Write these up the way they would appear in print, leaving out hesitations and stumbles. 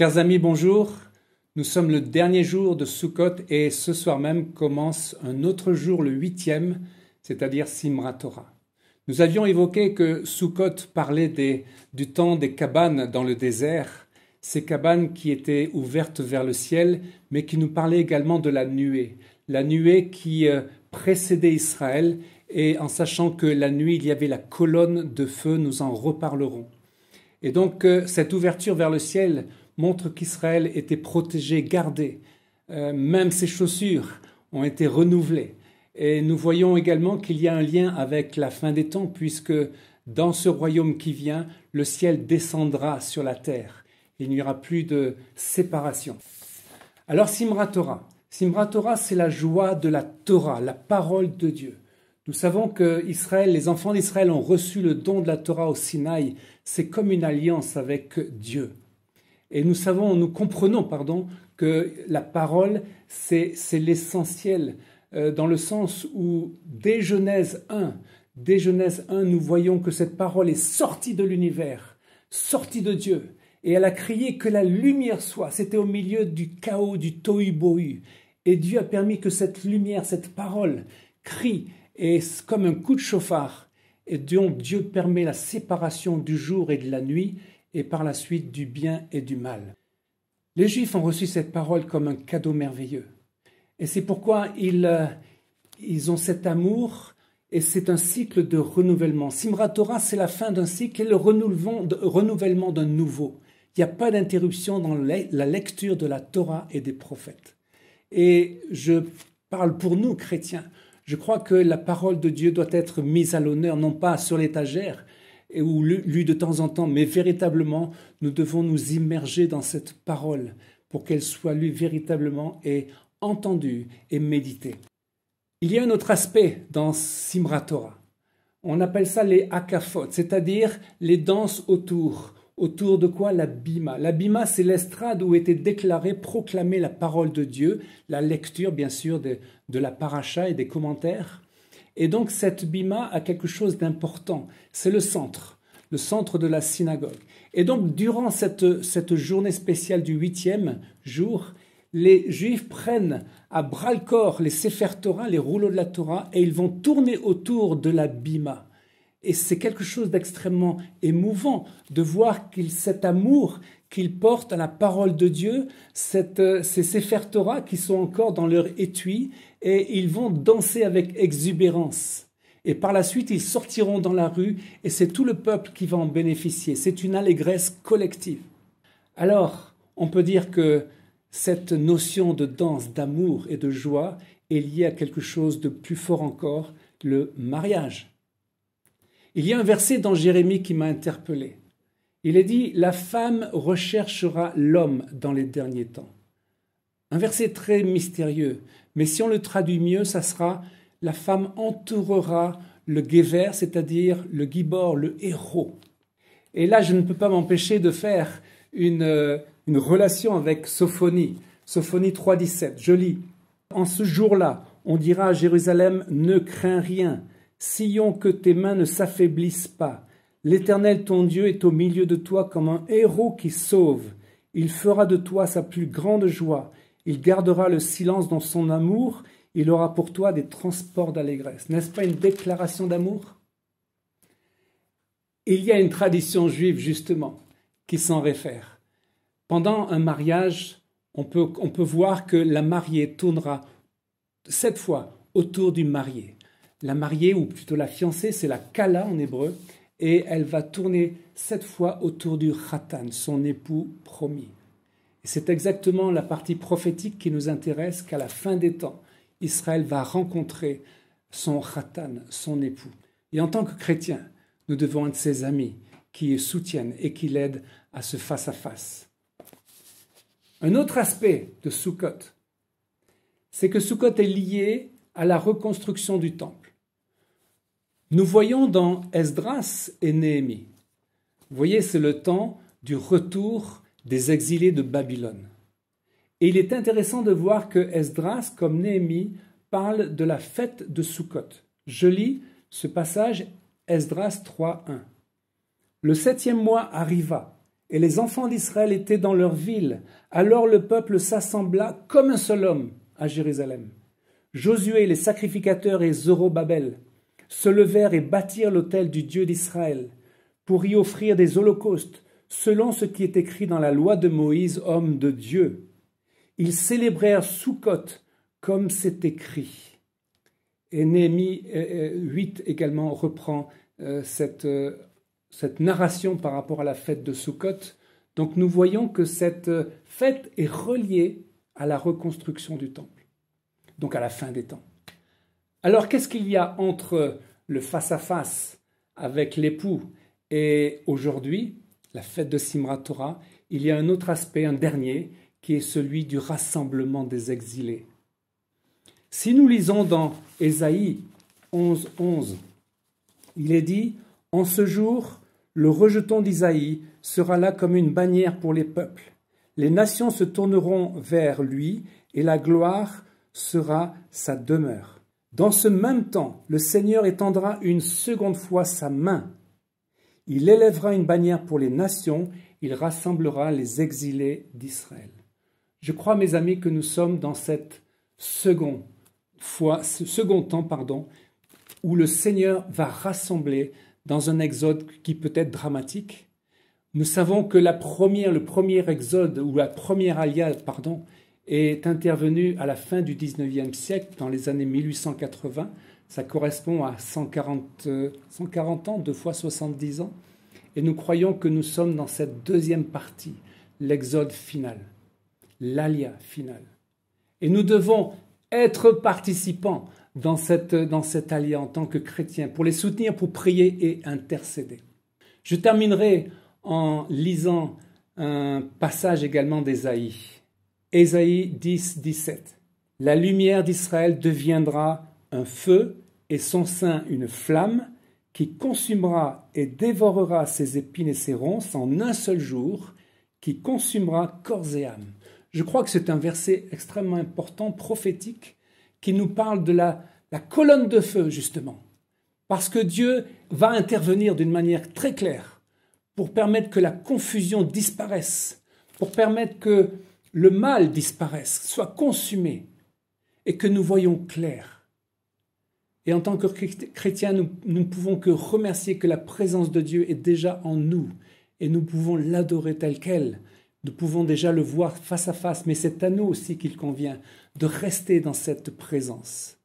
Chers amis, bonjour. Nous sommes le dernier jour de Sukkot et ce soir même commence un autre jour, le 8e, c'est-à-dire Simrat Torah. Nous avions évoqué que Sukkot parlait du temps des cabanes dans le désert, ces cabanes qui étaient ouvertes vers le ciel, mais qui nous parlaient également de la nuée qui précédait Israël, et en sachant que la nuit, il y avait la colonne de feu, nous en reparlerons. Et donc, cette ouverture vers le ciel montre qu'Israël était protégé, gardé. Même ses chaussures ont été renouvelées. Et nous voyons également qu'il y a un lien avec la fin des temps, puisque dans ce royaume qui vient, le ciel descendra sur la terre. Il n'y aura plus de séparation. Alors, Simrat Torah. Simrat Torah, c'est la joie de la Torah, la parole de Dieu. Nous savons que les enfants d'Israël ont reçu le don de la Torah au Sinaï. C'est comme une alliance avec Dieu. Et nous comprenons que la parole, c'est l'essentiel, dans le sens où dès Genèse 1, nous voyons que cette parole est sortie de l'univers, sortie de Dieu. Et elle a crié que la lumière soit. C'était au milieu du chaos, du tohu-bohu. Et Dieu a permis que cette lumière, cette parole, crie, et comme un coup de chauffard. Et donc Dieu permet la séparation du jour et de la nuit, et par la suite du bien et du mal. Les Juifs ont reçu cette parole comme un cadeau merveilleux. Et c'est pourquoi ils ont cet amour, et c'est un cycle de renouvellement. Simrat Torah, c'est la fin d'un cycle et le renouvellement d'un nouveau. Il n'y a pas d'interruption dans la lecture de la Torah et des prophètes. Et je parle pour nous, chrétiens. Je crois que la parole de Dieu doit être mise à l'honneur, non pas sur l'étagère, ou lue de temps en temps, mais véritablement, nous devons nous immerger dans cette parole pour qu'elle soit lue véritablement et entendue et méditée. Il y a un autre aspect dans Simrat Torah. On appelle ça les hakafot, c'est-à-dire les danses autour. Autour de quoi? La bima. La bima, c'est l'estrade où était proclamée la parole de Dieu, la lecture, bien sûr, de la paracha et des commentaires. Et donc, cette bima a quelque chose d'important. C'est le centre de la synagogue. Et donc, durant cette journée spéciale du 8e jour, les Juifs prennent à bras-le-corps les Sefer Torah, les rouleaux de la Torah, et ils vont tourner autour de la bima. Et c'est quelque chose d'extrêmement émouvant de voir cet amour qu'ils portent à la parole de Dieu, ces Sefer Torah qui sont encore dans leur étui, et ils vont danser avec exubérance. Et par la suite, ils sortiront dans la rue, et c'est tout le peuple qui va en bénéficier. C'est une allégresse collective. Alors, on peut dire que cette notion de danse, d'amour et de joie est liée à quelque chose de plus fort encore, le mariage. Il y a un verset dans Jérémie qui m'a interpellé. Il est dit « La femme recherchera l'homme dans les derniers temps ». Un verset très mystérieux, mais si on le traduit mieux, ça sera « La femme entourera le guéver », c'est-à-dire le gibor, le héros. Et là, je ne peux pas m'empêcher de faire une relation avec Sophonie. Sophonie 3,17, je lis « En ce jour-là, on dira à Jérusalem, ne crains rien. Sion, que tes mains ne s'affaiblissent pas. L'Éternel, ton Dieu, est au milieu de toi comme un héros qui sauve. Il fera de toi sa plus grande joie. Il gardera le silence dans son amour. Il aura pour toi des transports d'allégresse. » N'est-ce pas une déclaration d'amour? Il y a une tradition juive, justement, qui s'en réfère. Pendant un mariage, on peut voir que la mariée tournera 7 fois autour du marié. La mariée, ou plutôt la fiancée, c'est la kala en hébreu, et elle va tourner 7 fois autour du khatan, son époux promis. Et c'est exactement la partie prophétique qui nous intéresse, qu'à la fin des temps, Israël va rencontrer son khatan, son époux. Et en tant que chrétiens, nous devons être ses amis qui le soutiennent et qui l'aident à ce face-à-face. Un autre aspect de Sukkot, c'est que Sukkot est lié à la reconstruction du temple. Nous voyons dans Esdras et Néhémie. Vous voyez, c'est le temps du retour des exilés de Babylone. Et il est intéressant de voir que Esdras, comme Néhémie, parle de la fête de Sukkot. Je lis ce passage, Esdras 3.1. Le 7e mois arriva, et les enfants d'Israël étaient dans leur ville. Alors le peuple s'assembla comme un seul homme à Jérusalem. Josué, les sacrificateurs et Zorobabel se levèrent et bâtirent l'autel du Dieu d'Israël pour y offrir des holocaustes, selon ce qui est écrit dans la loi de Moïse, homme de Dieu. Ils célébrèrent Soukhot comme c'est écrit. Et Néhémie 8 également reprend cette narration par rapport à la fête de Soukhot. Donc nous voyons que cette fête est reliée à la reconstruction du temple, donc à la fin des temps. Alors qu'est-ce qu'il y a entre le face-à-face avec l'époux et aujourd'hui, la fête de Simrat Torah? Il y a un autre aspect, un dernier, qui est celui du rassemblement des exilés. Si nous lisons dans Ésaïe 11, il est dit « En ce jour, le rejeton d'Isaïe sera là comme une bannière pour les peuples. Les nations se tourneront vers lui et la gloire sera sa demeure. Dans ce même temps, le Seigneur étendra une seconde fois sa main. Il élèvera une bannière pour les nations, il rassemblera les exilés d'Israël. » Je crois, mes amis, que nous sommes dans cette ce second temps, où le Seigneur va rassembler dans un exode qui peut être dramatique. Nous savons que le premier exode, ou la première alia, est intervenue à la fin du 19e siècle, dans les années 1880. Ça correspond à 140 ans, 2 fois 70 ans. Et nous croyons que nous sommes dans cette deuxième partie, l'exode final, l'alia finale. Et nous devons être participants dans cette alia en tant que chrétiens, pour les soutenir, pour prier et intercéder. Je terminerai en lisant un passage également d'Ésaïe. Ésaïe 10, 17. « La lumière d'Israël deviendra un feu et son sein une flamme qui consumera et dévorera ses épines et ses ronces en un seul jour, qui consumera corps et âme. » Je crois que c'est un verset extrêmement important, prophétique, qui nous parle de la colonne de feu, justement. Parce que Dieu va intervenir d'une manière très claire pour permettre que la confusion disparaisse, pour permettre que le mal disparaisse, soit consumé, et que nous voyons clair. Et en tant que chrétiens, nous ne pouvons que remercier que la présence de Dieu est déjà en nous, et nous pouvons l'adorer tel quel. Nous pouvons déjà le voir face à face, mais c'est à nous aussi qu'il convient de rester dans cette présence.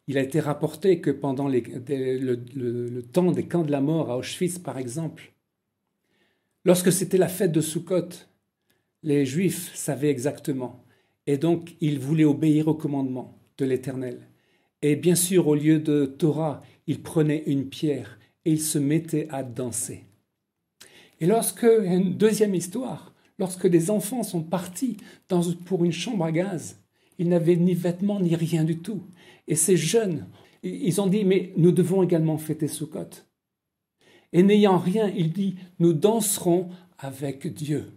Il a été rapporté que pendant le temps des camps de la mort à Auschwitz, par exemple, lorsque c'était la fête de Soukhot, les Juifs savaient exactement. Et donc, ils voulaient obéir au commandement de l'Éternel. Et bien sûr, au lieu de Torah, ils prenaient une pierre et ils se mettaient à danser. Et une deuxième histoire, lorsque des enfants sont partis pour une chambre à gaz, ils n'avaient ni vêtements ni rien du tout. Et ces jeunes, ils ont dit, mais nous devons également fêter Soukhot. Et n'ayant rien, il dit, nous danserons avec Dieu.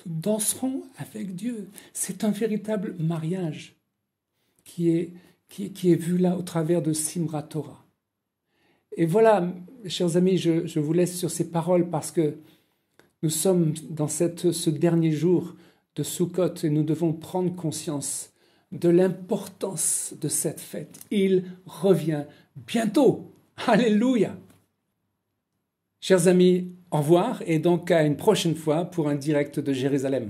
Nous danserons avec Dieu. C'est un véritable mariage qui est vu là au travers de Simrat Torah. Et voilà, chers amis, je vous laisse sur ces paroles parce que nous sommes dans ce dernier jour de Soukhot et nous devons prendre conscience de l'importance de cette fête. Il revient bientôt. Alléluia. Chers amis, au revoir et donc à une prochaine fois pour un direct de Jérusalem.